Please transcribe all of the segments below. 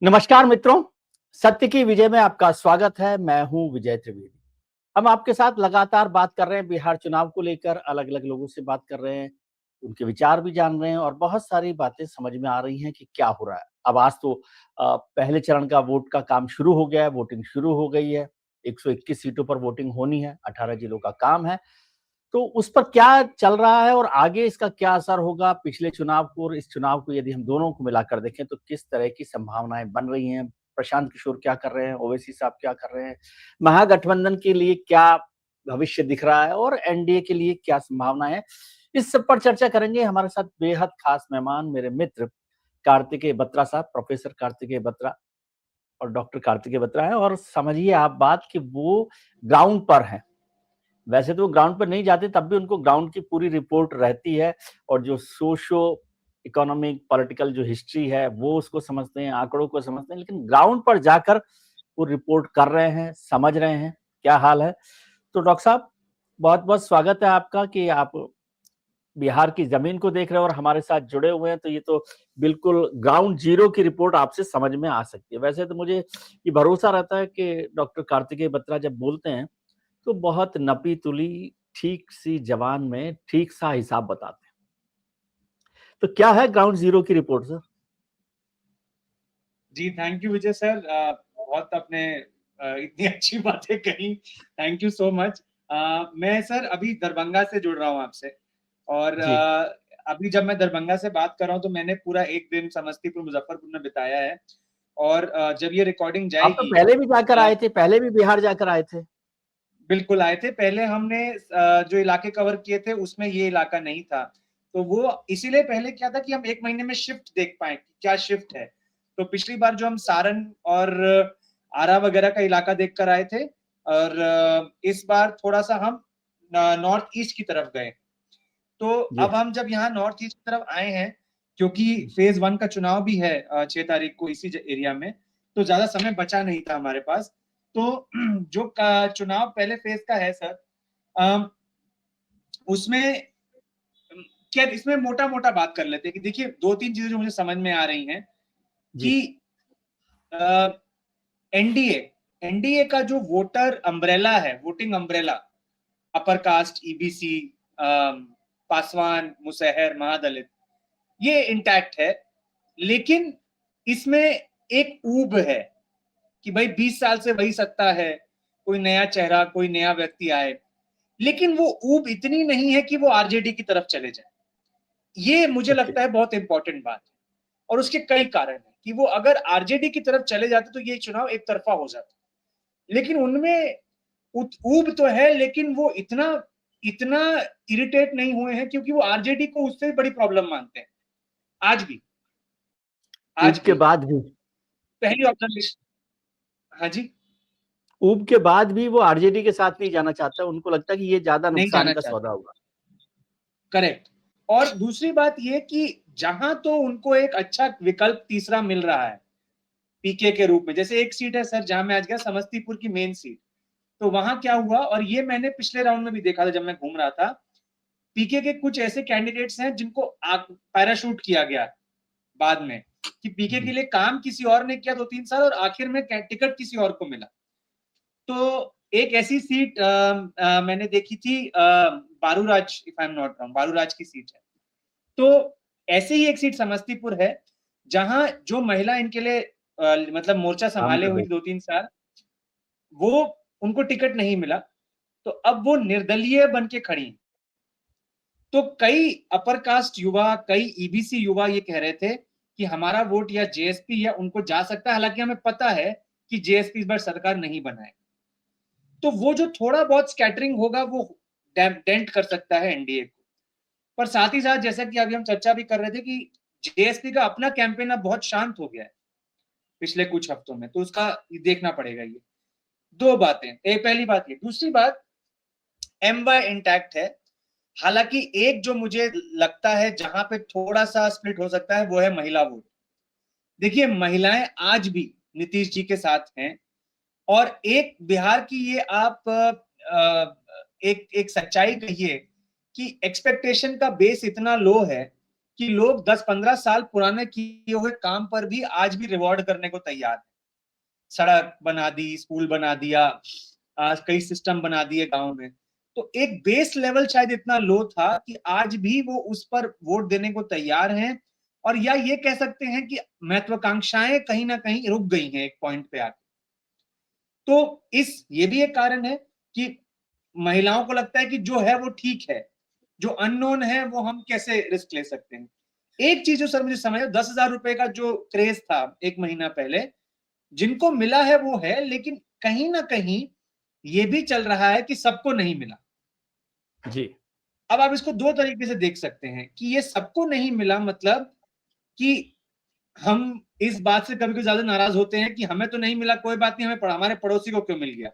नमस्कार मित्रों, सत्य की विजय में आपका स्वागत है। मैं हूं विजय त्रिवेदी। हम आपके साथ लगातार बात कर रहे हैं बिहार चुनाव को लेकर, अलग-अलग लोगों से बात कर रहे हैं, उनके विचार भी जान रहे हैं और बहुत सारी बातें समझ में आ रही हैं कि क्या हो रहा है। अब आज तो पहले चरण का वोट का काम शुरू हो गया है, वोटिंग शुरू हो गई है। 121 सीटों पर वोटिंग होनी है, 18 जिलों का काम है। तो उस पर क्या चल रहा है और आगे इसका क्या असर होगा पिछले चुनाव को और इस चुनाव को यदि हम दोनों को मिलाकर देखें तो किस तरह की संभावनाएं बन रही हैं? प्रशांत किशोर क्या कर रहे हैं? ओवैसी साहब क्या कर रहे हैं? महागठबंधन के लिए क्या भविष्य दिख रहा है और एनडीए के लिए क्या संभावना है? इस सब पर चर्चा करेंगे। हमारे साथ बेहद खास मेहमान मेरे मित्र कार्तिकेय बत्रा साहब, प्रोफेसर कार्तिकेय बत्रा और डॉक्टर कार्तिकेय बत्रा है और समझिए आप बात कि वो ग्राउंड पर हैं। वैसे तो वो ग्राउंड पर नहीं जाते तब भी उनको ग्राउंड की पूरी रिपोर्ट रहती है और जो सोशो इकोनॉमिक पॉलिटिकल जो हिस्ट्री है वो उसको समझते हैं, आंकड़ों को समझते हैं, लेकिन ग्राउंड पर जाकर वो रिपोर्ट कर रहे हैं, समझ रहे हैं क्या हाल है। तो डॉक्टर साहब, बहुत बहुत स्वागत है आपका कि आप बिहार की जमीन को देख रहे हैं और हमारे साथ जुड़े हुए हैं। तो ये तो बिल्कुल ग्राउंड जीरो की रिपोर्ट आपसे समझ में आ सकती है। वैसे तो मुझे ये भरोसा रहता है कि डॉक्टर कार्तिकेय बत्रा जब बोलते हैं तो बहुत नपी-तुली, ठीक-सी ज़बान में ठीक-सा हिसाब बताते हैं। तो क्या है ग्राउंड ज़ीरो की रिपोर्ट सर? जी, थैंक यू विजय सर। बहुत आपने इतनी अच्छी बातें कही। Thank you so much. मैं सर अभी दरभंगा से जुड़ रहा हूँ आपसे और जी। अभी जब मैं दरभंगा से बात कर रहा हूँ तो मैंने पूरा एक दिन समस्तीपुर मुजफ्फरपुर में बिताया है और जब ये रिकॉर्डिंग आप तो जाएगी पहले भी जाकर आए थे, पहले भी बिहार जाकर आए थे। बिल्कुल आए थे। पहले हमने जो इलाके कवर किए थे उसमें ये इलाका नहीं था, तो वो इसीलिए पहले क्या था कि हम 1 महीने में शिफ्ट देख पाए कि क्या शिफ्ट है। तो पिछली बार जो हम सारण और आरा वगैरह का इलाका देख कर आए थे और इस बार थोड़ा सा हम नॉर्थ ईस्ट की तरफ गए। तो जी। अब हम जब यहाँ नॉर्थ ईस्ट की तरफ आए हैं, क्योंकि फेज 1 का चुनाव भी है 6 तारीख को इसी एरिया में, तो ज्यादा समय बचा नहीं था हमारे पास। तो जो चुनाव पहले फेज का है सर, उसमें क्या इसमें मोटा मोटा बात कर लेते हैं कि देखिए 2-3 चीजें जो मुझे समझ में आ रही हैं जी। कि एनडीए एनडीए का जो वोटर अम्ब्रेला है, voting umbrella, upper caste, EBC, Paswan, Musahar, महादलित, ये इंटैक्ट है। लेकिन इसमें एक ऊब है कि भाई 20 साल से वही सत्ता है, कोई नया चेहरा, कोई नया व्यक्ति आए, लेकिन वो ऊब इतनी नहीं है कि वो आरजेडी की तरफ चले जाए। ये मुझे ओके। लगता है बहुत इंपॉर्टेंट बात है और उसके कई कारण हैं कि वो अगर आरजेडी की तरफ चले जाते तो ये चुनाव एक तरफा हो जाता। लेकिन उनमें ऊब तो है, लेकिन वो इतना इतना इरिटेट नहीं हुए हैं क्योंकि वो आरजेडी को उससे बड़ी प्रॉब्लम मानते हैं। आज भी आज ऊब के भी बाद भी पहली ऑब्जर्वेशन। हाँ जी। ऊब के बाद भी वो आरजेडी के साथ नहीं जाना चाहता। उनको लगता है कि ये ज़्यादा नहीं नुकसान जाना का चाहते। सौदा होगा। करेक्ट। और दूसरी बात ये कि जहां तो उनको एक अच्छा विकल्प तीसरा मिल रहा है पीके के रूप में, जैसे एक सीट है सर जहां मैं आज गया, समस्तीपुर की मेन सीट। तो वहां क्या हुआ, और ये मैंने पिछले राउंड में भी देखा था जब मैं घूम रहा था, पीके के कुछ ऐसे कैंडिडेट्स हैं जिनको पैराशूट किया गया बाद में, कि पीके के जी। लिए काम किसी और ने किया 2-3 साल और आखिर में टिकट किसी और को मिला। तो एक ऐसी सीट मैंने देखी थी, Baruraj, if I am not wrong, Baruraj की सीट है। तो ऐसे ही एक सीट समस्तीपुर है जहां जो महिला इनके लिए मतलब मोर्चा काम संभाले कर हुई रहे। 2-3 साल, वो उनको टिकट नहीं मिला, तो अब वो निर्दलीय बन के खड़ी। तो कई अपर कास्ट युवा, कई ईबीसी युवा ये कह रहे थे कि हमारा वोट या जेएसपी या उनको जा सकता है, हालांकि हमें पता है कि जेएसपी इस बार सरकार नहीं बनाए। तो वो जो थोड़ा बहुत स्कैटरिंग होगा वो डेंट कर सकता है एनडीए को। पर साथ ही साथ जैसा कि अभी हम चर्चा भी कर रहे थे कि जेएसपी का अपना कैंपेन अब बहुत शांत हो गया है पिछले कुछ हफ्तों में, तो उसका देखना पड़ेगा। ये दो बातें, एक पहली बात ये। दूसरी बात, एमवाई इंटैक्ट है। हालांकि एक जो मुझे लगता है जहां पे थोड़ा सा स्प्लिट हो सकता है वो है महिला वोट। देखिए महिलाएं आज भी नीतीश जी के साथ हैं, और एक बिहार की ये आप एक एक सच्चाई कहिए कि एक्सपेक्टेशन का बेस इतना लो है कि लोग 10-15 साल पुराने किए हुए काम पर भी आज भी रिवॉर्ड करने को तैयार है। सड़क बना दी, स्कूल बना दिया, आज कई सिस्टम बना दिए गांव में। तो एक बेस लेवल शायद इतना लो था कि आज भी वो उस पर वोट देने को तैयार हैं, और या ये कह सकते हैं कि महत्वाकांक्षाएं कहीं ना कहीं रुक गई हैं एक पॉइंट पे आके। तो ये भी एक कारण है कि महिलाओं को लगता है कि जो है वो ठीक है, जो अननोन है वो हम कैसे रिस्क ले सकते हैं। एक चीज जो सर मुझे समझ 10,000 रुपए का जो क्रेज था एक महीना पहले, जिनको मिला है वो है, लेकिन कहीं ना कहीं ये भी चल रहा है कि सबको नहीं मिला जी। अब आप इसको दो तरीके से देख सकते हैं कि ये सबको नहीं मिला, मतलब कि हम इस बात से कभी कभी ज्यादा नाराज होते हैं कि हमें तो नहीं मिला, कोई बात नहीं, हमारे पड़ोसी को क्यों मिल गया।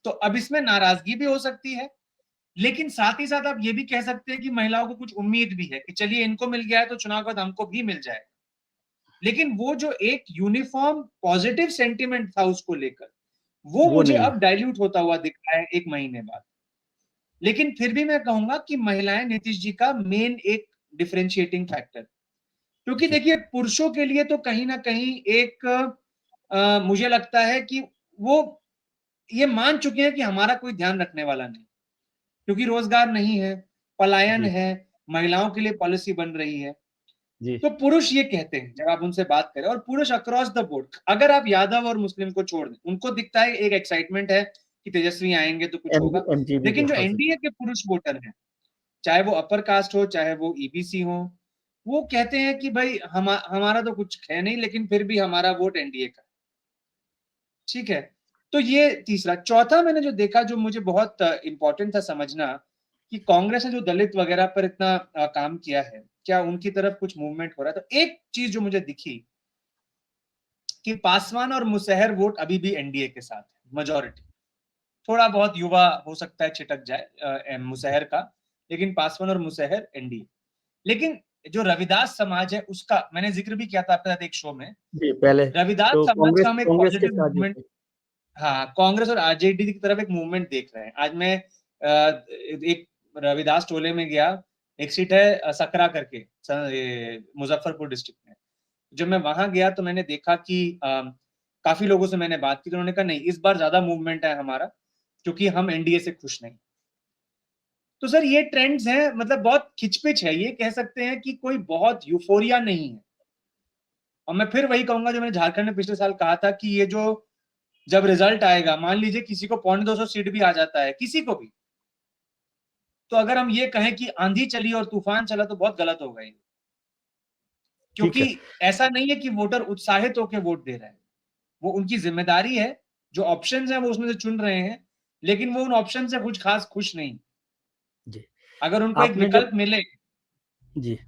तो अब इसमें नाराजगी भी हो सकती है, लेकिन साथ ही साथ आप ये भी कह सकते हैं कि महिलाओं को कुछ उम्मीद भी है कि चलिए इनको मिल गया है तो चुनाव के बाद हमको भी मिल जाए। लेकिन वो जो एक यूनिफॉर्म पॉजिटिव सेंटिमेंट था उसको लेकर, वो मुझे नहीं है। अब डाइल्यूट होता हुआ दिख रहा है एक महीने बाद। लेकिन फिर भी मैं कहूंगा कि महिलाएं नीतीश जी का मेन एक डिफरेंशिएटिंग फैक्टर, क्योंकि जी। देखिए पुरुषों के लिए तो कहीं ना कहीं एक मुझे लगता है कि वो ये मान चुके हैं कि हमारा कोई ध्यान रखने वाला नहीं, क्योंकि रोजगार नहीं है, पलायन जी। है, महिलाओं के लिए पॉलिसी बन रही है। जी। तो पुरुष ये कहते हैं जब आप उनसे बात करें, और पुरुष अक्रॉस द बोर्ड, अगर आप यादव और मुस्लिम को छोड़ दें, उनको दिखता है एक एक्साइटमेंट है कि तेजस्वी आएंगे तो कुछ होगा। एमजीबी के लेकिन जो खास। एनडीए के पुरुष वोटर हैं, चाहे वो अपर कास्ट हो चाहे वो ईबीसी हो, वो कहते हैं कि भाई हमारा तो कुछ है नहीं, लेकिन फिर भी हमारा वोट एनडीए का। ठीक है, तो ये तीसरा। चौथा मैंने जो देखा, जो मुझे बहुत इंपॉर्टेंट था समझना, कि कांग्रेस ने जो दलित वगैरह पर इतना काम किया है, क्या उनकी तरफ कुछ मूवमेंट हो रहा है। तो एक चीज जो मुझे दिखी कि पासवान और मुसहर वोट अभी भी एनडीए के साथ है, मेजोरिटी। थोड़ा बहुत युवा हो सकता है छिटक जाए मुसहर का, लेकिन पासवान और मुसहर एनडीए। लेकिन जो रविदास समाज है उसका मैंने जिक्र भी किया था आपके साथ एक शो में। जी, पहले रविदास तो समाज कांग्रेस का हम एक कांग्रेस के पॉजिटिव साथ जो मूवमेंट, थे। हाँ, कांग्रेस और आरजेडी की तरफ एक मूवमेंट देख रहे हैं। आज मैं एक रविदास टोले में गया, एक सीट है सकरा करके, मुजफ्फरपुर डिस्ट्रिक्ट में। जब मैं वहां गया तो मैंने देखा कि काफी लोगों से मैंने बात की, तो उन्होंने कहा नहीं, इस बार ज्यादा मूवमेंट है हमारा, क्योंकि हम एनडीए से खुश नहीं। तो सर ये ट्रेंड्स हैं, मतलब बहुत खिचपिच है, ये कह सकते हैं कि कोई बहुत यूफोरिया नहीं है। और मैं फिर वही कहूंगा जो मैंने झारखंड में पिछले साल कहा था कि ये जो जब रिजल्ट आएगा, मान लीजिए किसी को 250 सीट भी आ जाता है, किसी को भी, तो अगर हम ये कहें कि आंधी चली और तूफान चला तो बहुत गलत होगा ये। ठीक क्योंकि है। ऐसा नहीं है कि वोटर उत्साहित होकर वोट दे रहे हैं, वो उनकी जिम्मेदारी है, जो ऑप्शंस हैं वो उसमें से चुन रहे हैं, लेकिन वो उन ऑप्शन से कुछ खास खुश नहीं। जी। अगर उनको एक आपने जो विकल्प मिले, जी,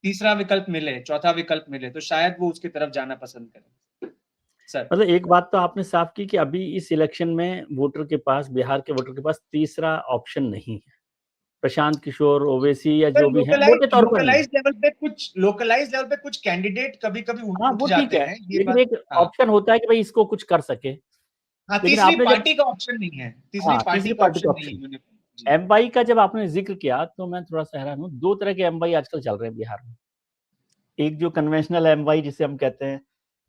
तीसरा विकल्प मिले, चौथा विकल्प मिले, तो शायद वो उसकी तरफ जाना पसंद करें सर। मतलब एक बात तो आपने साफ की कि अभी इस इलेक्शन में वोटर के पास, बिहार के वोटर के पास तीसरा ऑप्शन नहीं है। प्रशांत किशोर ओवैसी या सर जो भी हैं मोटे तौर पर नहीं है। लोकलाइज लेवल पे कुछ कैंडिडेट कभी कभी हाँ, उठ वो ठीक जाते है, हैं, ये लेकिन बात। एक हाँ, ऑप्शन होता है कि भाई इसको कुछ कर सके। हाँ, लेकिन तीसरी आपने जब पार्टी का ऑप्शन नहीं है, तीसरी हाँ, पार्टी तीसरी का पार्टी का ऑप्शन नहीं है ऑप्शन यूनिफॉर्म जी। एमवाई का जब आपने जिक्र किया तो मैं थोड़ा सा हैरान हूँ। दो तरह के एमवाई आजकल चल रहे हैं बिहार में। एक जो कन्वेंशनल एमवाई जिसे हम कहते हैं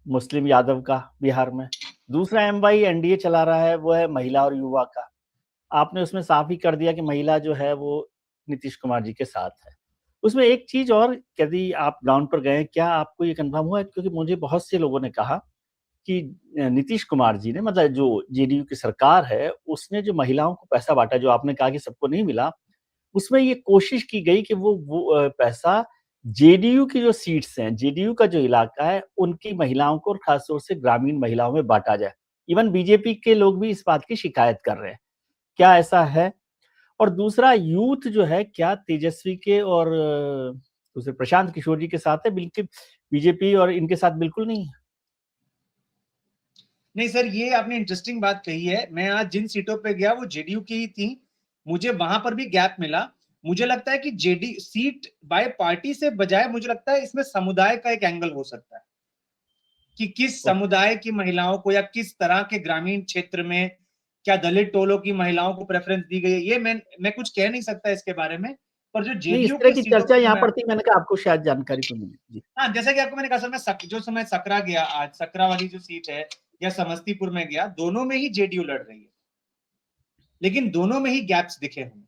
मुस्लिम यादव का बिहार में, दूसरा एमवाई एनडीए चला रहा है, वो है महिला और युवा का। आपने उसमें साफ ही कर दिया कि महिला जो है वो नीतीश कुमार जी के साथ है। उसमें एक चीज और, यदि आप ग्राउंड पर गए, क्या आपको ये कंफर्म हुआ है? क्योंकि मुझे बहुत से लोगों ने कहा कि नीतीश कुमार जी ने, मतलब जो जेडीयू की सरकार है, उसने जो महिलाओं को पैसा बांटा, जो आपने कहा कि सबको नहीं मिला, उसमें ये कोशिश की गई कि वो पैसा जेडीयू की जो सीट्स हैं, जेडीयू का जो इलाका है, उनकी महिलाओं को और खासतौर से ग्रामीण महिलाओं में बांटा जाए। इवन बीजेपी के लोग भी इस बात की शिकायत कर रहे हैं। क्या ऐसा है? और दूसरा, यूथ जो है, क्या तेजस्वी के और दूसरे प्रशांत किशोर जी के साथ है? बिल्कुल बीजेपी और इनके साथ बिल्कुल नहीं है। नहीं सर, ये आपने इंटरेस्टिंग बात कही है। मैं आज जिन सीटों पे गया वो जेडीयू की ही थी, मुझे वहां पर भी गैप मिला। मुझे लगता है कि जेडी सीट बाय पार्टी से बजाय, मुझे लगता है इसमें समुदाय का एक एंगल हो सकता है कि किस ओके। समुदाय की महिलाओं को या किस तरह के ग्रामीण क्षेत्र में, क्या दलित टोलों की महिलाओं को प्रेफरेंस दी गई है, ये मैं कुछ कह नहीं सकता इसके बारे में। पर जो नहीं, इस जेडीयू तरह के की सीटों चर्चा पे यहाँ पर थी, मैंने कहा आपको शायद जानकारी तो मिली जी। हाँ, जैसा कि आपको मैंने कहा, सर जो समय सकरा गया, आज सकरा वाली जो सीट है या समस्तीपुर में गया, दोनों में ही जेडीयू लड़ रही है, लेकिन दोनों में ही गैप्स दिखे हमें।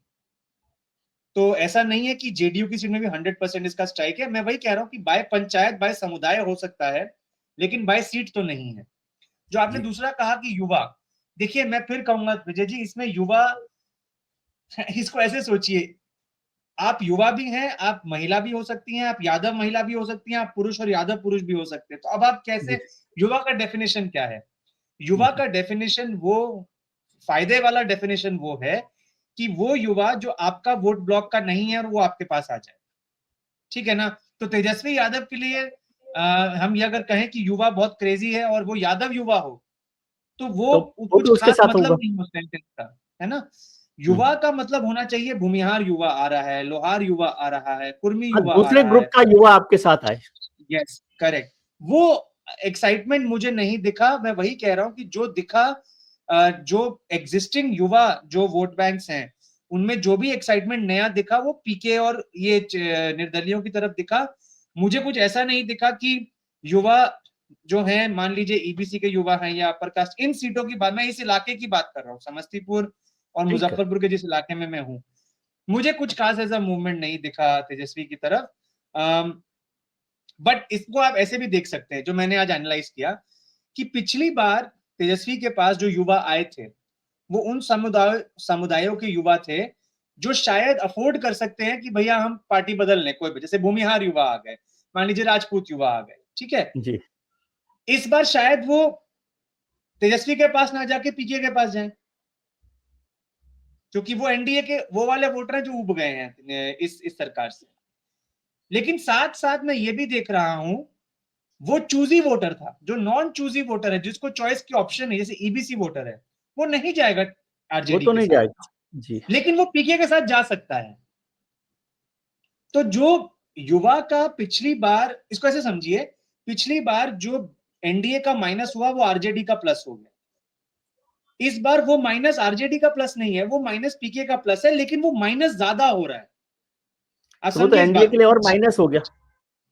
तो ऐसा नहीं है कि जेडीयू की सीट में भी 100% इसका स्ट्राइक है। मैं वही कह रहा हूं कि बाय पंचायत, बाय समुदाय हो सकता है, लेकिन बाय सीट तो नहीं है। जो आपने दूसरा कहा कि युवा, देखिए मैं फिर कहूंगा विजय जी, इसमें युवा इसको ऐसे सोचिए, आप युवा भी हैं, आप महिला भी हो सकती हैं, आप यादव महिला भी हो सकती हैं, आप पुरुष और यादव पुरुष भी हो सकते हैं। तो अब आप कैसे, युवा का डेफिनेशन क्या है? युवा का डेफिनेशन, वो फायदे वाला डेफिनेशन वो है कि वो युवा जो आपका वोट ब्लॉक का नहीं है और वो आपके पास आ जाए, ठीक है ना? तो तेजस्वी यादव के लिए हम ये अगर कहें कि युवा बहुत क्रेजी है और वो यादव युवा हो, तो वो तो कुछ उसके खास साथ मतलब होगा। नहीं हो सकता, है ना? युवा का मतलब होना चाहिए भूमिहार युवा आ रहा है, लोहार युवा आ रहा है, कुर्मी युवा आ दूसरे रहा ग्रुप है। का युवा आपके साथ आए। Yes, correct. वो एक्साइटमेंट मुझे नहीं दिखा। मैं वही कह रहा हूं कि जो दिखा, जो एग्जिस्टिंग युवा जो वोट बैंक्स हैं, उनमें जो भी एक्साइटमेंट नया दिखा वो पीके और ये निर्दलियों की तरफ दिखा। मुझे कुछ ऐसा नहीं दिखा कि युवा जो है, मान लीजिए ईबीसी के युवा हैं या अपर कास्ट, इन सीटों की बात, मैं इस इलाके की बात कर रहा हूँ, समस्तीपुर और मुजफ्फरपुर के जिस इलाके में मैं हूँ, मुझे कुछ खास ऐसा मूवमेंट नहीं दिखा तेजस्वी की तरफ। बट इसको आप ऐसे भी देख सकते हैं, जो मैंने आज एनालाइज किया, कि पिछली बार तेजस्वी के पास जो युवा आए थे, वो उन समुदायों के युवा थे जो शायद अफोर्ड कर सकते हैं कि भैया हम पार्टी बदल लें, कोई भी, जैसे भूमिहार युवा आ गए, मान लीजिए राजपूत युवा आ गए, ठीक है। जी। इस बार शायद वो तेजस्वी के पास ना जाके पीके के पास जाएं, क्योंकि वो एनडीए के वो वाले वोटर हैं जो उब गए हैं इस सरकार से। लेकिन साथ साथ मैं ये भी देख रहा हूं, वो चूजी वोटर था, जो नॉन चूजी वोटर है, जिसको चॉइस की ऑप्शन है, जैसे ईबीसी वोटर है, वो नहीं जाएगा वो आरजेडी तो के नहीं साथ, जाएगा जी। लेकिन वो पीके के साथ जा सकता है। तो जो युवा का पिछली बार, इसको ऐसे समझिए, पिछली बार जो एनडीए का माइनस हुआ वो आरजेडी का प्लस हो गया। इस बार वो माइनस आरजेडी का प्लस नहीं है, वो माइनस पीके का प्लस है, लेकिन वो माइनस ज्यादा हो रहा है। आप तो वो तो समझिए इस एनडीए बात के लिए और को। माइनस हो गया,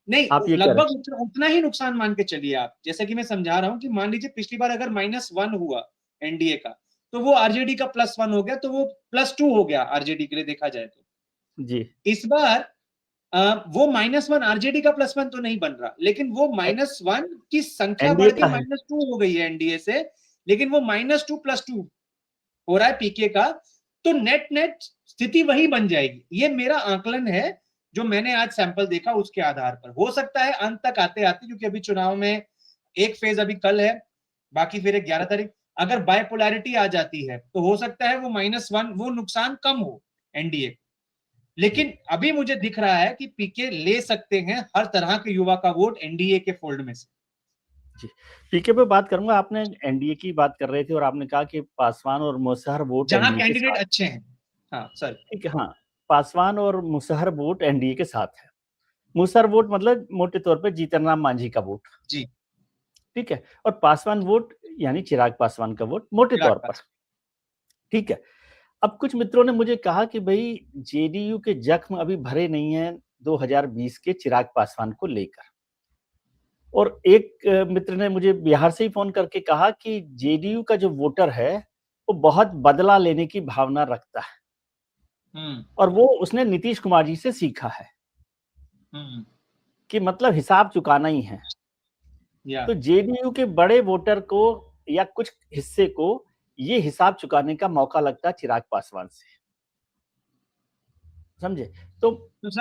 नहीं, आप ये कह रहे लगभग उतना ही नुकसान मान के चलिए आप। जैसे कि मैं समझा रहा हूं कि मान लीजिए पिछली बार अगर -1 हुआ एनडीए का, तो वो आरजेडी का +1 हो गया, तो वो +2 हो गया आरजेडी के लिए देखा जाए तो। हैं जी। इस बार वो -1 आरजेडी का +1 तो नहीं बन रहा, लेकिन वो -1 की संख्या एनडीए बढ़ के का है। -2 हो गई है एनडीए से, लेकिन वो -2 + 2 हो रहा है पीके का। तो नेट नेट स्थिति वही बन जाएगी। ये मेरा आकलन है, जो मैंने आज सैंपल देखा उसके आधार पर। हो सकता है अंत तक आते आते, क्योंकि अभी चुनाव में एक फेज अभी कल है, बाकी फिर 11 तारीख, अगर बायपोलैरिटी आ जाती है तो हो सकता है वो -1 वो नुकसान कम हो एनडीए। लेकिन अभी मुझे दिख रहा है कि पीके ले सकते हैं हर तरह के युवा का वोट एनडीए के फोल्ड में से। जी, पीके पे बात करूंगा। आपने एनडीए की बात कर रहे थे और आपने कहा कि पासवान और मुसहर वोट जहां एनडीए के कैंडिडेट साथ। अच्छे हैं। हाँ सर। ठीक है, हाँ, पासवान और मुसहर वोट एनडीए के साथ है। मुसहर वोट मतलब मोटे तौर पे जीतन राम मांझी का वोट, जी। ठीक है, और पासवान वोट यानी चिराग पासवान का वोट मोटे तौर पर, ठीक है। अब कुछ मित्रों ने मुझे कहा कि भाई जेडीयू के जख्म अभी भरे नहीं हैं 2020 के चिराग पासवान को लेकर। और एक मित्र ने मुझे बिहार से ही फोन करके कहा कि जेडीयू का जो वोटर है वो बहुत बदला लेने की भावना रखता है और वो उसने नीतीश कुमार जी से सीखा है कि मतलब हिसाब चुकाना ही है। तो जेडीयू के बड़े वोटर को या कुछ हिस्से को ये हिसाब चुकाने का मौका लगता है चिराग पासवान से, समझे? तो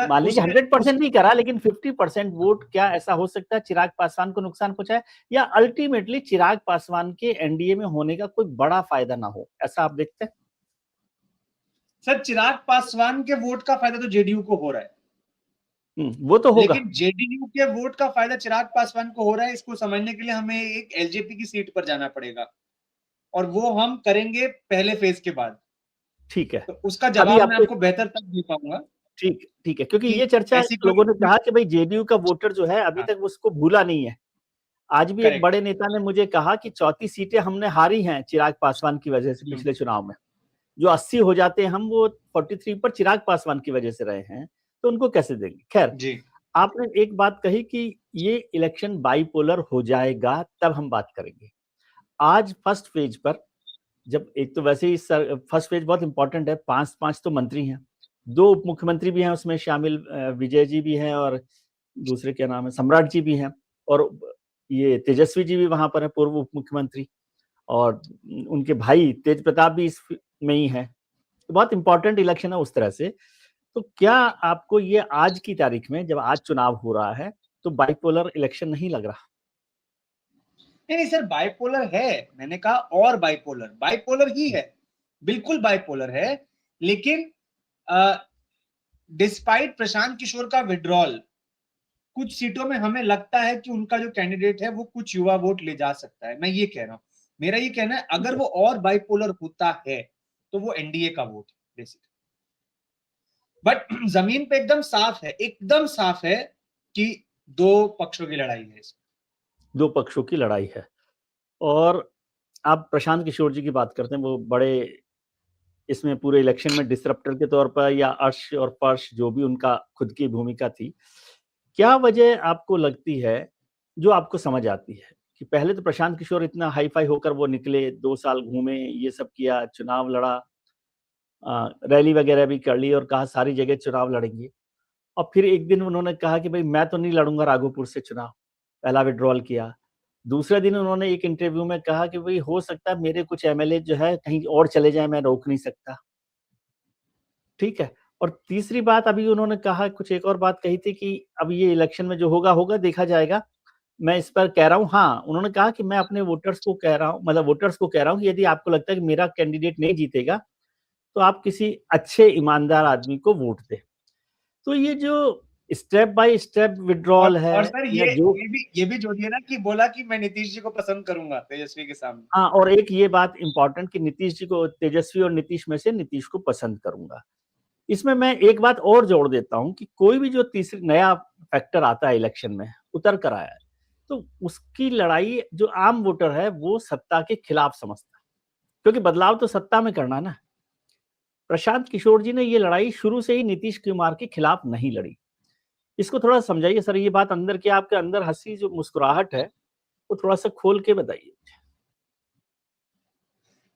मान लीजिए 100% नहीं करा, लेकिन 50% वोट क्या ऐसा हो सकता है चिराग पासवान को नुकसान पहुंचाए, या अल्टीमेटली चिराग पासवान के एनडीए में होने का कोई बड़ा फायदा ना हो, ऐसा आप देखते हैं? सर, चिराग पासवान के वोट का फायदा तो जेडीयू को हो रहा है। वो तो होगा, लेकिन जेडीयू के वोट का फायदा चिराग पासवान को हो रहा है, इसको समझने के लिए हमें एक एलजेपी की सीट पर जाना पड़ेगा, और वो हम करेंगे पहले फेज के बाद। ठीक है। तो उसका अभी जवाब मैं आपको आपको बेहतर तब दे पाऊंगा। ठीक ठीक है, क्योंकि कि ये चर्चा ऐसी लोगों ने कोई, कहा कि भाई जेडीयू का वोटर जो है अभी तक उसको भूला नहीं है। आज भी एक करेक्ट। बड़े नेता ने मुझे कहा कि 34 सीटें हमने हारी हैं चिराग पासवान की वजह से पिछले चुनाव में। जो 80 हो जाते हैं हम, वो 43 पर चिराग पासवान की वजह से रहे हैं, तो उनको कैसे देंगे? खैर, जी आपने एक बात कही कि ये इलेक्शन बाइपोलर हो जाएगा, तब हम बात करेंगे। आज फर्स्ट फेज पर, जब एक तो वैसे ही फर्स्ट फेज बहुत इंपॉर्टेंट है, 5-5 तो मंत्री हैं, 2 उप मुख्यमंत्री भी हैं उसमें शामिल, विजय जी भी हैं और दूसरे क्या नाम है, सम्राट जी भी हैं, और ये तेजस्वी जी भी वहां पर है, पूर्व उप मुख्यमंत्री, और उनके भाई तेज प्रताप भी इस में ही है। तो बहुत इंपॉर्टेंट इलेक्शन है उस तरह से। तो क्या आपको ये आज की तारीख में, जब आज चुनाव हो रहा है, तो बाइपोलर इलेक्शन नहीं लग रहा? नहीं सर, बाइपोलर है, मैंने कहा और बाइपोलर, बाइपोलर ही है, बिल्कुल बाइपोलर है। लेकिन डिस्पाइट प्रशांत किशोर का विड्रॉल, कुछ सीटों में हमें लगता है कि उनका जो कैंडिडेट है वो कुछ युवा वोट ले जा सकता है। मैं ये कह रहा हूं, मेरा ये कहना है, अगर वो और बाइपोलर होता है तो वो एनडीए का वोट है बेसिकली। बट जमीन पे एकदम साफ है, एकदम साफ है कि दो पक्षों की लड़ाई है इसमें। दो पक्षों की लड़ाई है। और आप प्रशांत किशोर जी की बात करते हैं, वो बड़े इसमें पूरे इलेक्शन में डिसरप्टर के तौर पर, या अर्श और पर्श जो भी उनका खुद की भूमिका थी, क्या वजह आपको लगती है जो आपको समझ आती है कि पहले तो प्रशांत किशोर इतना हाई फाई होकर वो निकले, 2 साल घूमे, ये सब किया, चुनाव लड़ा, रैली वगैरह भी कर ली और कहा सारी जगह चुनाव लड़ेंगे, और फिर एक दिन उन्होंने कहा कि भाई मैं तो नहीं लड़ूंगा राघोपुर से चुनाव, पहला विड्रॉल किया। दूसरे दिन उन्होंने एक इंटरव्यू में कहा कि भाई हो सकता है मेरे कुछ एमएलए जो है कहीं और चले जाए, मैं रोक नहीं सकता। ठीक है। और तीसरी बात अभी उन्होंने कहा, कुछ एक और बात कही थी कि अब ये इलेक्शन में जो होगा होगा, देखा जाएगा, मैं इस पर कह रहा हूँ। हाँ, उन्होंने कहा कि मैं अपने वोटर्स को कह रहा हूँ, मतलब वोटर्स को कह रहा हूँ कि यदि आपको लगता है कि मेरा कैंडिडेट नहीं जीतेगा, तो आप किसी अच्छे ईमानदार आदमी को वोट दें। तो ये जो स्टेप बाय स्टेप विड्रॉल है, और सर या जो ये भी जो दिया ना कि बोला कि मैं नीतीश जी को पसंद करूंगा तेजस्वी के सामने। हाँ, और एक ये बात इंपॉर्टेंट कि नीतीश जी को, तेजस्वी और नीतीश में से नीतीश को पसंद करूंगा। इसमें मैं एक बात और जोड़ देता हूं कि कोई भी जो तीसरी नया फैक्टर आता है इलेक्शन में, उतर कर आया है, तो उसकी लड़ाई जो आम वोटर है वो सत्ता के खिलाफ समझता है, क्योंकि बदलाव तो सत्ता में करना ना। प्रशांत किशोर जी ने ये लड़ाई शुरू से ही नीतीश कुमार के खिलाफ नहीं लड़ी। इसको थोड़ा समझाइए सर, ये बात अंदर की, आपके अंदर हंसी जो मुस्कुराहट है, वो थोड़ा सा खोल के बताइए।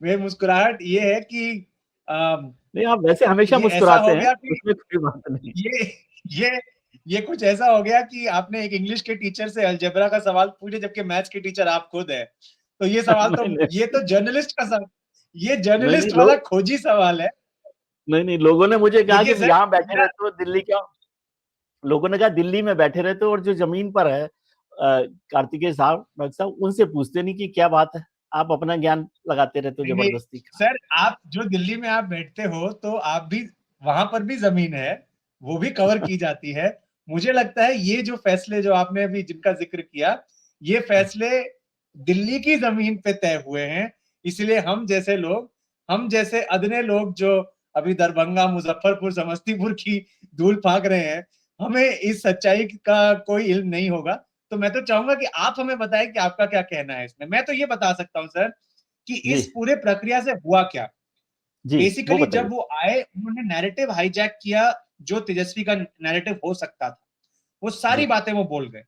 वे मुस्कुराहट ये है कि नहीं, आप वैसे हमेशा ये ऐसा मुस्कुराते हो हैं, गया कि उसमें कोई बात नहीं। ये ये ये कुछ ऐसा हो गया कि आपने एक इंग्लिश के टीचर से अलजेब्रा का सवाल पूछे, जबकि मैथ्स के टीचर आप खुद है। तो ये सवाल तो, नहीं नहीं ये तो जर्नलिस्ट का सवाल, ये नहीं नहीं जर्नलिस्ट वाला लोग खोजी सवाल है। नहीं नहीं, लोगों ने मुझे कहा देखिए कि सर, यहाँ बैठे मेरा रहते हो दिल्ली क्या, लोगों ने कहा दिल्ली में बैठे रहते हो और जो जमीन पर है कार्तिकेय साहब, डॉक्टर साहब, उनसे पूछते नहीं कि क्या बात है, आप अपना ज्ञान लगाते रहते हो नहीं नहीं, जबरदस्ती का। सर आप जो दिल्ली में आप बैठते हो तो आप भी, वहां पर भी जमीन है, वो भी कवर की जाती है। मुझे लगता है ये जो फैसले जो आपने अभी जिनका जिक्र किया, ये फैसले दिल्ली की जमीन पे तय हुए हैं। इसलिए हम जैसे लोग, हम जैसे अदने लोग जो अभी दरभंगा, मुजफ्फरपुर, समस्तीपुर की धूल फाक रहे हैं, हमें इस सच्चाई का कोई इल्म नहीं होगा। तो मैं तो चाहूंगा कि आप हमें बताएं कि आपका क्या कहना है इसमें। मैं तो ये बता सकता हूं सर कि जी इस पूरे प्रक्रिया से हुआ क्या। जी, वो बेसिकली बताइए। जब वो आए, उन्होंने नैरेटिव हाईजैक किया, जो तेजस्वी का नैरेटिव हो सकता था, वो सारी जी बातें वो बोल गए।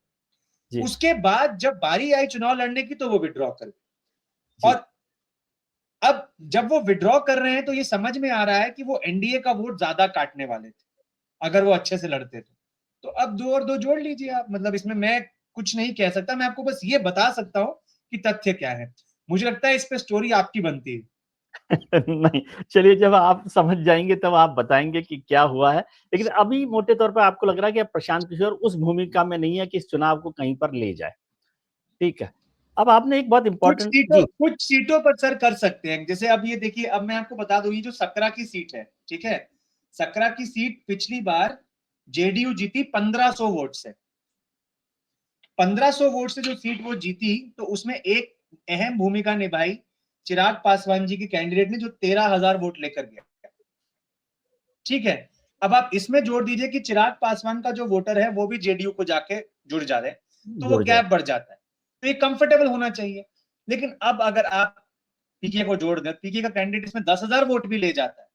जी उसके बाद जब बारी आई चुनाव लड़ने की, तो वो विड्रॉ कर गए। जी और अब जब वो विड्रॉ कर रहे हैं तो ये समझ में आ रहा है कि वो एनडीए का वोट ज्यादा काटने वाले थे अगर वो अच्छे से लड़ते तो अब दो और दो जोड़ लीजिए आप। मतलब इसमें मैं कुछ नहीं कह सकता, मैं आपको बस ये बता सकता हूं कि तथ्य क्या है। मुझे लगता है इस पे स्टोरी आपकी बनती है। नहीं, चलिए, जब आप समझ जाएंगे तब आप बताएंगे कि क्या हुआ है। लेकिन अभी मोटे तौर पर आपको लग रहा है कि अब प्रशांत किशोर उस भूमिका में नहीं है कि इस चुनाव को कहीं पर ले जाए। ठीक है। अब आपने एक बहुत इंपॉर्टेंट जी। कुछ सीटों पर सर कर सकते हैं। जैसे अब ये देखिए, अब मैं आपको बता दूं, ये जो सकरा की सीट है, ठीक है, सकरा की सीट पिछली बार जेडीयू जीती 1500 वोट से। 1500 वोट से जो सीट वो जीती, तो उसमें एक अहम भूमिका निभाई चिराग पासवान जी के कैंडिडेट ने, जो 13,000 वोट लेकर गया। ठीक है। अब आप इसमें जोड़ दीजिए कि चिराग पासवान का जो वोटर है वो भी जेडीयू को जाके जुड़ जा रहे, तो वो जुड़ जाए। गैप बढ़ जाता है। तो ये कंफर्टेबल होना चाहिए। लेकिन अब अगर आप पीके को जोड़ दे, पीके का कैंडिडेट इसमें 10,000 वोट भी ले जाता है,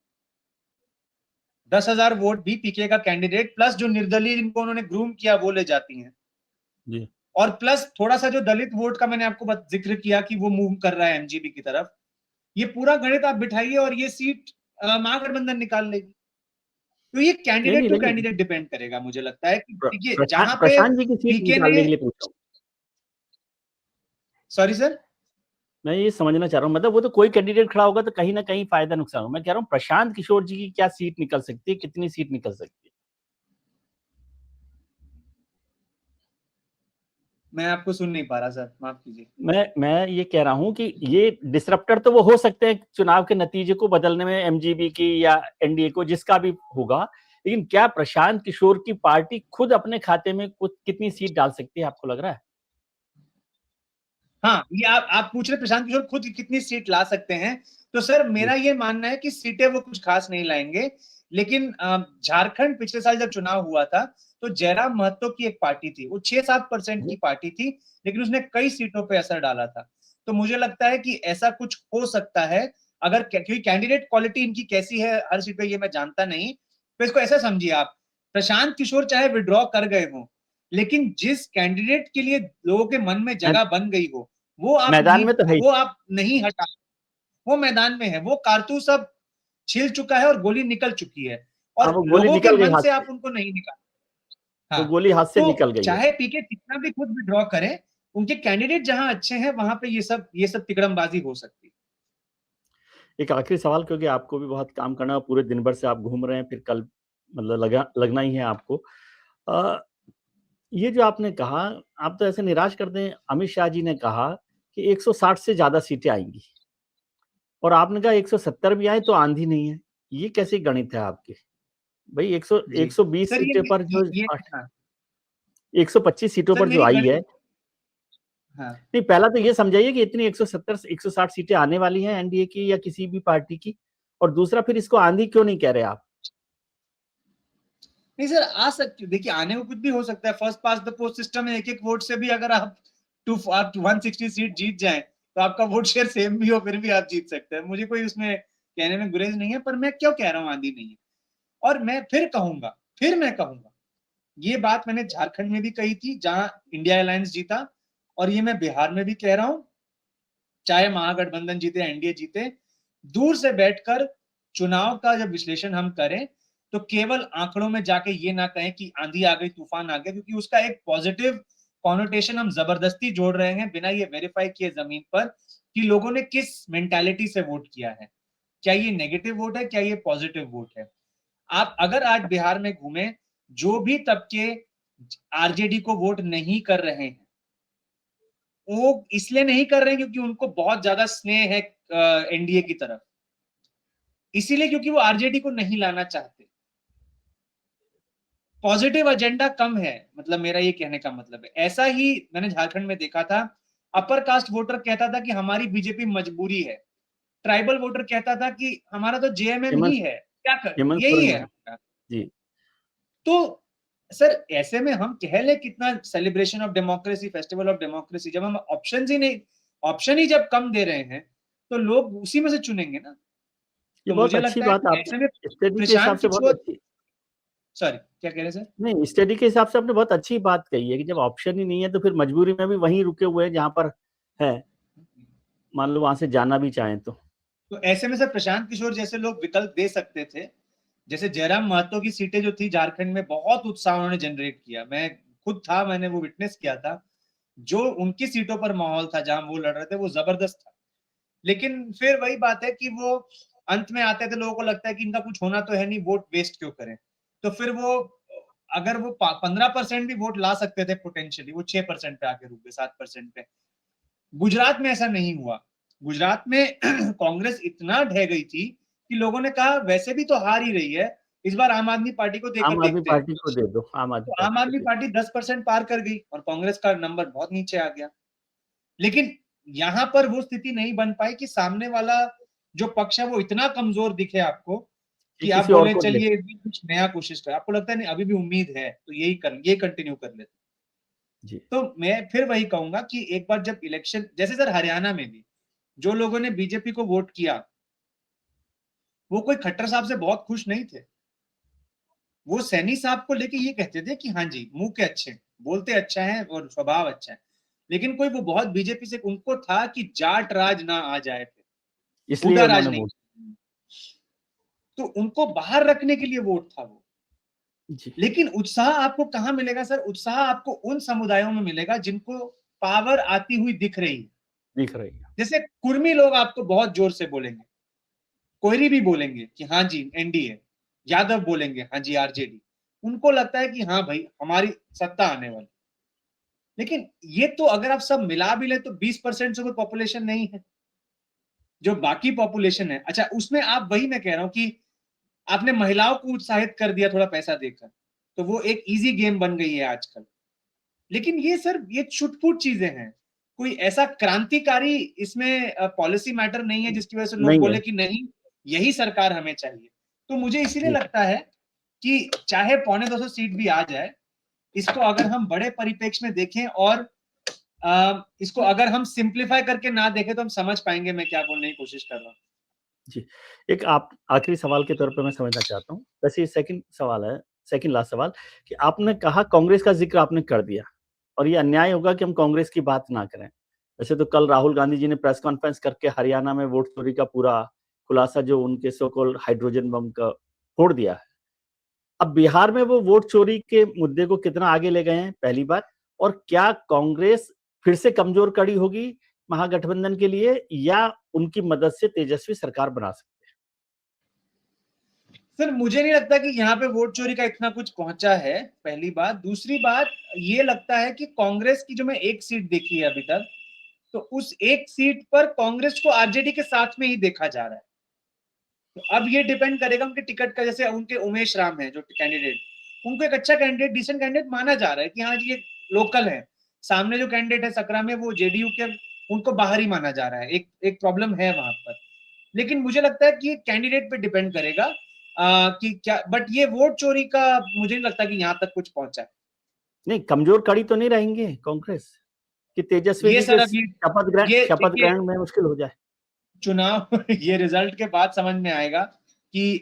10,000 वोट भी पीके का कैंडिडेट प्लस जो निर्दलीय जिनको उन्होंने ग्रूम किया वो ले जाती हैं जी। और प्लस थोड़ा सा जो दलित वोट का मैंने आपको जिक्र किया कि वो मूव कर रहा है एमजीबी की तरफ, ये पूरा गणित आप बिठाइए और ये सीट महागठबंधन निकाल लेगी। तो ये नहीं, कैंडिडेट नहीं, टू लेकिन कैंडिडेट डिपेंड करेगा, मुझे लगता है कि देखिए जहां पे प्रशांत जी की सीट पीके निकालने ने, के लिए पूछ रहा हूँ। सॉरी सर, मैं ये समझना चाह रहा हूँ, मतलब वो तो कोई कैंडिडेट खड़ा होगा तो कहीं ना कहीं फायदा नुकसान होगा। मैं कह रहा हूँ प्रशांत किशोर जी की क्या सीट निकल सकती है, कितनी सीट निकल सकती है? मैं आपको सुन नहीं पा रहा सर, माफ कीजिए। मैं ये कह रहा हूं कि ये डिसरप्टर तो वो हो सकते हैं चुनाव के नतीजे को बदलने में, एमजीबी की या एनडीए को, जिसका भी होगा, लेकिन क्या प्रशांत किशोर की पार्टी खुद अपने खाते में कुछ कितनी सीट डाल सकती है, आपको लग रहा है? हाँ, ये आप पूछ रहे प्रशांत किशोर खुद कितनी सीट ला सकते हैं, तो सर मेरा ये मानना है कि सीटें वो कुछ खास नहीं लाएंगे, लेकिन झारखंड पिछले साल जब चुनाव हुआ था तो जयराम महतो की एक पार्टी थी, वो 6-7% की पार्टी थी, लेकिन उसने कई सीटों पे असर डाला था। तो मुझे लगता है कि ऐसा कुछ हो सकता है, अगर क्योंकि कैंडिडेट क्वालिटी इनकी कैसी है हर सीट पे ये मैं जानता नहीं, तो इसको ऐसा समझिए आप, प्रशांत किशोर चाहे विड्रॉ कर गए हो, लेकिन जिस कैंडिडेट के लिए लोगों के मन में जगह बन गई हो, वो आप मैदान नहीं, में तो है, वो आप नहीं हटा, वो मैदान में है, वो कारतूस अब छिल चुका है और गोली निकल चुकी है हाँ, और वो गोली लोगों के निकल गई मन हाथ से से, आप उनको नहीं निकाल। वो हाँ, गोली हाथ से तो निकल गई है। चाहे पीके कितना भी खुद विड्रॉ करें, उनके कैंडिडेट जहां अच्छे हैं वहां पे ये सब तिकड़मबाजी हो सकती है। एक आखिरी सवाल, क्योंकि आपको भी बहुत काम करना है, पूरे दिन भर से आप घूम रहे हैं, फिर कल मतलब लगना ही है आपको। अ, ये जो आपने कहा, आप तो ऐसे निराश कर दें, अमित शाह जी ने कहा कि 160 से ज्यादा सीटें आएंगी, और आपने कहा 170 भी आए तो आंधी नहीं है। ये कैसी गणित है आपकी भाई? 100 जी 120 सर, सीटें पर जो हाँ 125 सीटों सर, पर जो मेरी आई है, गणित, हाँ नहीं, पहला तो ये समझाइए कि इतनी 170 से 160 सीटें आने वाली हैं एनडीए की या किसी भी पार्टी की, और दूसरा फिर इसको आंधी क्यों नहीं कह रहे आप? नहीं सर, आ सकती, देखिए आने को कुछ भी हो सकता है, first pass the post system है, एक एक वोट से भी अगर आप 160 सीट जीत जाएं तो आपका वोट शेयर सेम भी हो फिर भी आप जीत सकते हैं, मुझे कोई उसमें कहने में गुरेज नहीं है, पर मैं क्यों कह रहा हूँ आंधी नहीं है। और मैं फिर कहूंगा ये बात मैंने झारखंड में भी कही थी जहां इंडिया अलायंस जीता, और ये मैं बिहार में भी कह रहा हूं, चाहे महागठबंधन जीते एनडीए जीते, दूर से बैठकर चुनाव का जब विश्लेषण हम करें तो केवल आंकड़ों में जाके ये ना कहें कि आंधी आ गई, तूफान आ गया, क्योंकि उसका एक पॉजिटिव कॉनोटेशन हम जबरदस्ती जोड़ रहे हैं बिना ये वेरीफाई किए जमीन पर कि लोगों ने किस मेंटालिटी से वोट किया है, क्या ये नेगेटिव वोट है, क्या ये पॉजिटिव वोट है। आप अगर आज बिहार में घूमें, जो भी तबके आरजेडी को वोट नहीं कर रहे हैं, वो इसलिए नहीं कर रहे हैं क्योंकि उनको बहुत ज्यादा स्नेह है एनडीए की तरफ, इसीलिए क्योंकि वो आरजेडी को नहीं लाना चाहते, पॉजिटिव एजेंडा कम है, मतलब मेरा ये कहने का मतलब है। ऐसा ही मैंने झारखंड में देखा था, अपर कास्ट वोटर कहता था कि हमारी बीजेपी मजबूरी है, ट्राइबल वोटर कहता था कि हमारा तो जेएमएम ही हेमंत है, क्या कर, हेमंत यही सोरेन है में। हमारा। जी। तो सर ऐसे में हम कह ले कितना celebration of democracy, festival of democracy, जब हम ऑप्शन ही जब कम दे रहे हैं तो लोग उसी में से चुनेंगे ना। ये तो बहुत मुझे अच्छी लगता है बात कि ऐसे में आपने स्टडी के हिसाब प्रशांत से बहुत किशोर, अच्छी, सॉरी क्या कह रहे हैं सर? नहीं, स्टडी के हिसाब से आपने बहुत अच्छी बात कही है कि जब ऑप्शन ही नहीं है तो फिर मजबूरी में भी वहीं रुके हुए हैं जहां पर है, मान लो वहां से जाना भी चाहें तो। तो ऐसे में सर प्रशांत किशोर जैसे लोग विकल्प दे सकते थे, जैसे जयराम महतो की सीटें जो थी झारखंड में, बहुत उत्साह उन्होंने जनरेट किया, मैं खुद था, मैंने वो विटनेस किया था, जो उनकी सीटों पर माहौल था जहां वो लड़ रहे थे वो जबरदस्त था। लेकिन फिर वही बात है कि वो अंत में आते थे, लोगों को लगता है कि इनका कुछ होना तो है नहीं, वोट वेस्ट क्यों करें, तो फिर वो अगर वो 15% भी वोट ला सकते थे पोटेंशियली, वो 6% पे आके रुक गए, 7% पे। गुजरात में ऐसा नहीं हुआ, गुजरात में कांग्रेस इतना ढह गई थी कि लोगों ने कहा वैसे भी तो हार ही रही है, इस बार आम आदमी पार्टी को देकर आम आदमी देखते हैं। पार्टी को दे दो, आम आदमी तो आम पार्टी को आदमी दे पार्टी 10% पार कर गई और कांग्रेस का नंबर बहुत नीचे आ गया। लेकिन यहां पर वो स्थिति नहीं बन पाई कि सामने वाला जो पक्ष है वो इतना कमजोर दिखे आपको कि कि आप किसी और बोले को दे। चलिए कुछ नया कोशिश कर, आपको लगता है नहीं अभी भी उम्मीद है तो ये कंटिन्यू कर लेते। जी। तो मैं फिर वही कहूंगा कि एक बार जब इलेक्शन, जैसे सर हरियाणा में भी जो लोगों ने बीजेपी को वोट किया वो कोई खट्टर साहब से बहुत खुश नहीं थे। वो सैनी साहब को लेके ये कहते थे कि हाँ जी मुंह के अच्छे, बोलते अच्छा है और स्वभाव अच्छा है, लेकिन कोई वो बहुत बीजेपी से उनको था कि जाट राज ना आ जाए, इसलिए हुडा राज उन्होंने नहीं, वोट। तो उनको बाहर रखने के लिए वोट था वो। जी। लेकिन उत्साह आपको कहां मिलेगा सर? उत्साह आपको उन समुदायों में मिलेगा जिनको पावर आती हुई दिख रही है। दिख रही है। जैसे कुर्मी लोग आपको बहुत जोर से बोलेंगे, कोयरी भी बोलेंगे कि हाँ जी एनडीए, यादव बोलेंगे हाँ जी आरजेडी, उनको लगता है कि हाँ भाई हमारी सत्ता आने वाली। लेकिन ये तो अगर आप सब मिला भी ले तो 20% से कोई पॉपुलेशन नहीं है। जो बाकी पॉपुलेशन है, अच्छा उसमें आप, वही मैं कह रहा हूं कि आपने महिलाओं को उत्साहित कर दिया थोड़ा पैसा देकर, तो वो एक इजी गेम बन गई है आजकल। लेकिन ये सर ये छुटपुट चीजें हैं, कोई ऐसा क्रांतिकारी इसमें पॉलिसी मैटर नहीं है जिसकी वजह से लोग नहीं बोले है। कि नहीं यही सरकार हमें चाहिए। तो मुझे इसीलिए जी। लगता है कि चाहे 250 सीट भी आ जाए, इसको अगर हम बड़े परिप्रेक्ष्य में देखें और इसको अगर हम सिंप्लीफाई करके ना देखें तो हम समझ पाएंगे मैं क्या बोलने की कोशिश कर रहा हूँ। जी। एक आप आखिरी सवाल के तौर पे मैं समझना चाहता हूँ, वैसे ये सेकंड सवाल है, सेकंड लास्ट सवाल, कि आपने कहा कांग्रेस का ज़िक्र आपने कर दिया और ये अन्याय होगा कि हम कांग्रेस की बात ना करें। वैसे तो कल राहुल गांधी जी ने प्रेस कॉन्फ्रेंस करके हरियाणा में वोट चोरी का पूरा खुलासा जो उनके सो कॉल्ड हाइड्रोजन बम का फोड़ दिया है। अब बिहार में वो वोट चोरी के मुद्दे को कितना आगे ले गए हैं, पहली बात, और क्या कांग्रेस फिर से कमजोर कड़ी होगी महागठबंधन के लिए या उनकी मदद से तेजस्वी सरकार बना सकते सर मुझे नहीं लगता कि यहाँ पे वोट चोरी का इतना कुछ पहुंचा है, पहली बात। दूसरी बात ये लगता है कि कांग्रेस की जो मैं एक सीट देखी है अभी तक, तो उस एक सीट पर कांग्रेस को आरजेडी के साथ में ही देखा जा रहा है। तो अब ये डिपेंड करेगा उनके टिकट का, जैसे उनके उमेश राम है जो कैंडिडेट, उनको एक अच्छा कैंडिडेट, डिसेंट कैंडिडेट माना जा रहा है कि हाँ जी ये लोकल है। सामने जो कैंडिडेट है सकरा में वो जेडीयू के, उनको बाहर ही माना जा रहा है, एक एक प्रॉब्लम है वहां पर। लेकिन मुझे लगता है कि ये कैंडिडेट पे डिपेंड करेगा कि क्या, बट ये वोट चोरी का मुझे नहीं लगता कि यहाँ तक कुछ पहुंचा है। नहीं, कमजोर कड़ी तो नहीं रहेंगे कांग्रेस कि तेजस्वी ये जी के सर अब ये शपथ देखिए ग्रहण में मुश्किल हो जाए? चुनाव ये रिजल्ट के बाद समझ में आएगा कि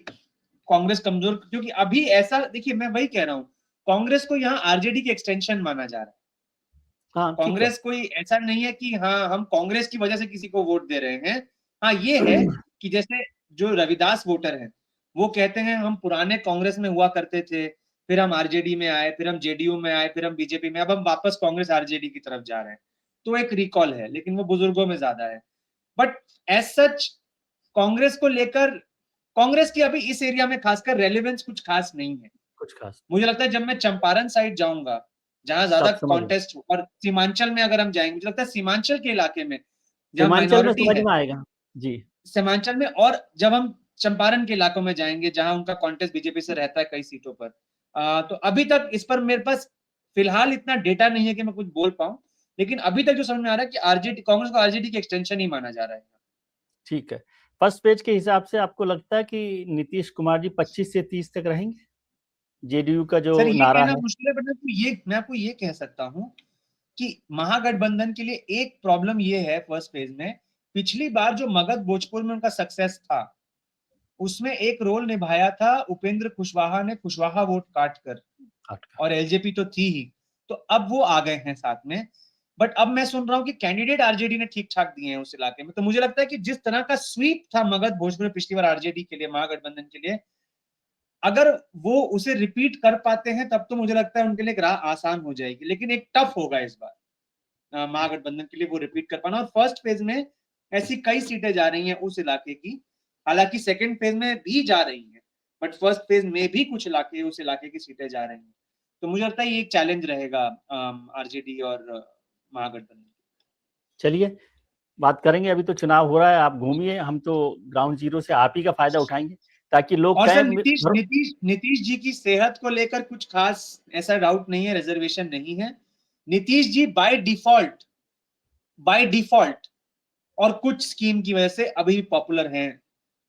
कांग्रेस कमजोर, क्योंकि अभी ऐसा देखिए मैं वही कह रहा हूं, कांग्रेस को यहाँ आरजेडी की एक्सटेंशन माना जा रहा है। हाँ ठीक है। कांग्रेस कोई ऐसा नहीं है कि हाँ हम कांग्रेस की वजह से किसी को वोट दे रहे हैं। हाँ ये है कि जैसे जो रविदास वोटर हैं वो कहते हैं हम पुराने कांग्रेस में हुआ करते थे, फिर हम आरजेडी में आए, फिर हम जेडीयू में आए, फिर हम बीजेपी में, अब हम वापस कांग्रेस आरजेडी की तरफ जा रहे हैं। तो एक रिकॉल है, लेकिन वो बुजुर्गों में ज्यादा है। बट एज सच कांग्रेस को लेकर, कांग्रेस की अभी इस एरिया में खासकर रेलेवेंस कुछ खास नहीं है। कुछ खास। मुझे लगता है जब मैं चंपारण साइड जाऊंगा जहां ज्यादा तब समझ में। कॉन्टेस्ट, और सीमांचल में अगर हम जाएंगे, मुझे लगता है सीमांचल के इलाके में जहां सीमांचल में माइनॉरिटी समझ है, में आएगा। जी। सीमांचल में, और जब हम चंपारण के इलाकों में जाएंगे जहां उनका कॉन्टेस्ट बीजेपी से रहता है कई सीटों पर, तो अभी तक इस पर मेरे पास फिलहाल इतना डेटा नहीं है कि मैं कुछ बोल पाऊं। लेकिन अभी तक जो समझ में आ रहा है कि आरजेडी, कांग्रेस को आरजेडी की एक्सटेंशन ही माना जा रहा है। ठीक है। फर्स्ट पेज के हिसाब से आपको लगता है कि नीतीश कुमार जी 25 से 30 तक रहेंगे? जेडीयू का जो सर ये नारा कहना है। मुश्किल है, बट मैं आपको ये कह सकता हूं कि महागठबंधन के लिए एक प्रॉब्लम ये है फर्स्ट फेज में, पिछली बार जो मगध भोजपुर में उनका सक्सेस था उसमें एक रोल निभाया था उपेंद्र कुशवाहा ने, कुशवाहा वोट काट कर, और एलजेपी तो थी ही। तो अब वो आ गए हैं साथ में। बट अब मैं सुन रहा हूं कि कैंडिडेट आरजेडी ने ठीक ठाक दिए हैं उस इलाके में। तो मुझे लगता है कि जिस तरह का स्वीप था मगध भोजपुर में पिछली बार आरजेडी के लिए, महागठबंधन के लिए, अगर वो उसे रिपीट कर पाते हैं तब तो मुझे लगता है उनके लिए एक राह आसान हो जाएगी। लेकिन एक टफ होगा इस बार महागठबंधन के लिए वो रिपीट कर पाना। और फर्स्ट फेज में ऐसी कई सीटें जा रही हैं उस इलाके की, हालांकि सेकंड फेज में भी जा रही हैं, बट फर्स्ट फेज में भी कुछ इलाके, उस इलाके की सीटें जा रही हैं। तो मुझे लगता है ये एक चैलेंज रहेगा आरजेडी और महागठबंधन। चलिए, बात करेंगे। अभी तो चुनाव हो रहा है, आप घूमिए, हम तो ग्राउंड जीरो से आप ही का फायदा उठाएंगे ताकि लोग और सर कहें नीतीश जी की सेहत को लेकर कुछ खास ऐसा डाउट नहीं है, रिजर्वेशन नहीं है। नीतीश जी बाय डिफॉल्ट और कुछ स्कीम की वजह से अभी भी पॉपुलर हैं,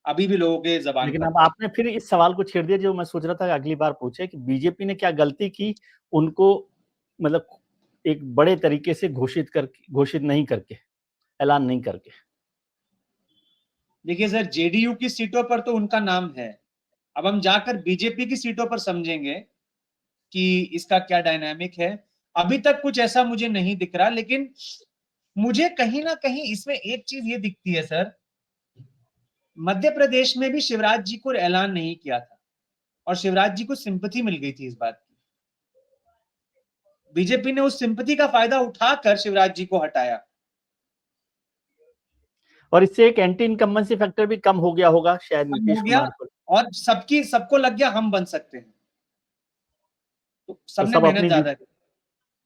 अभी भी लोगों के जबान लेकिन पर अब हैं। आपने फिर इस सवाल को छेड़ दिया जो मैं सोच रहा था कि अगली बार पूछे कि बीजेपी ने क्या गलती की उनको, मतलब एक बड़े तरीके से घोषित नहीं करके, ऐलान नहीं करके। देखिए सर, जेडीयू की सीटों पर तो उनका नाम है, अब हम जाकर बीजेपी की सीटों पर समझेंगे कि इसका क्या डायनामिक है। अभी तक कुछ ऐसा मुझे नहीं दिख रहा, लेकिन मुझे कहीं ना कहीं इसमें एक चीज ये दिखती है सर, मध्य प्रदेश में भी शिवराज जी को ऐलान नहीं किया था और शिवराज जी को सिंपैथी मिल गई थी इस बात की। बीजेपी ने उस सिंपैथी का फायदा उठाकर शिवराज जी को हटाया, और इससे एक एंटी इनकम्बेंसी फैक्टर भी कम हो गया होगा शायद कम नीतीश हो गया कुमार को। और सबको लग गया हम बन सकते हैं, तो तो सबने सब मेहनत अपनी ज्यादा की।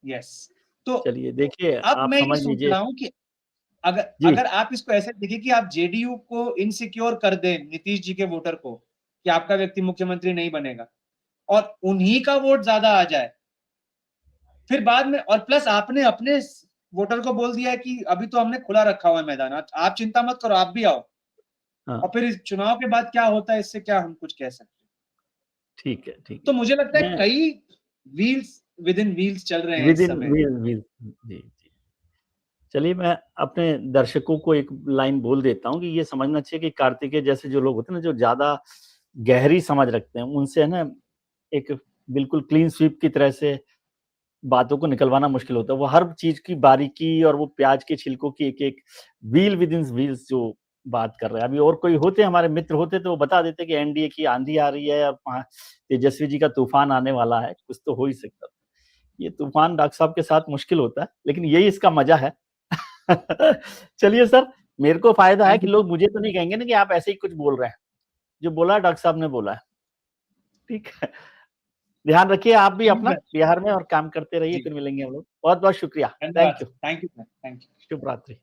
यस। तो चलिए देखिए, अब आप मैं ये समझ सोच लीजिए रहा हूं कि अगर जी। अगर आप इसको ऐसे देखिए कि आप जेडीयू को इनसिक्योर कर दें नीतीश जी के वोटर को कि आपका व्यक्ति मुख्यमंत्री नहीं बनेगा और उन्हीं का वोट ज्यादा आ जाए, फिर बाद में, और प्लस आपने अपने वोटर को बोल दिया है कि अभी तो हमने खुला रखा हुआ है मैदान, आप चिंता मत करो, आप भी आओ। हाँ और फिर इस चुनाव के बाद क्या होता है, इससे क्या हम कुछ कह सकते हैं। ठीक है, ठीक तो है। मुझे लगता है मैं कई व्हील्स विद इन व्हील्स चल रहे हैं विद इस इन समय। जी जी। चलिए, मैं अपने दर्शकों को एक लाइन बोल देता हूँ कि ये समझना चाहिए कि कार्तिकेय जैसे जो लोग होते हैं ना, जो ज्यादा गहरी समझ रखते हैं, उनसे है ना एक बिल्कुल क्लीन स्वीप की तरह से बातों को निकलवाना मुश्किल होता है। वो हर चीज की बारीकी और वो प्याज के छिलकों की एक एक व्हील विद इन व्हील्स जो बात कर रहे हैं। अभी और कोई होते हमारे मित्र होते तो वो बता देते कि एनडीए की आंधी आ रही है और तेजस्वी जी का तूफान आने वाला है, कुछ तो हो ही सकता। ये तूफान डॉक्टर साहब के साथ मुश्किल होता है, लेकिन यही इसका मजा है। चलिए सर, मेरे को फायदा है थैंक कि यू। लोग मुझे तो नहीं कहेंगे ना कि आप ऐसे ही कुछ बोल रहे हैं। जो बोला डॉक्टर साहब ने बोला है, ठीक है। ध्यान रखिए आप भी अपना सर। बिहार में, और काम करते रहिए। जी, फिर मिलेंगे हम लोग। बहुत बहुत शुक्रिया। धन्यवाद thank you. Sir, thank you sir, thank you. शुभ रात्रि।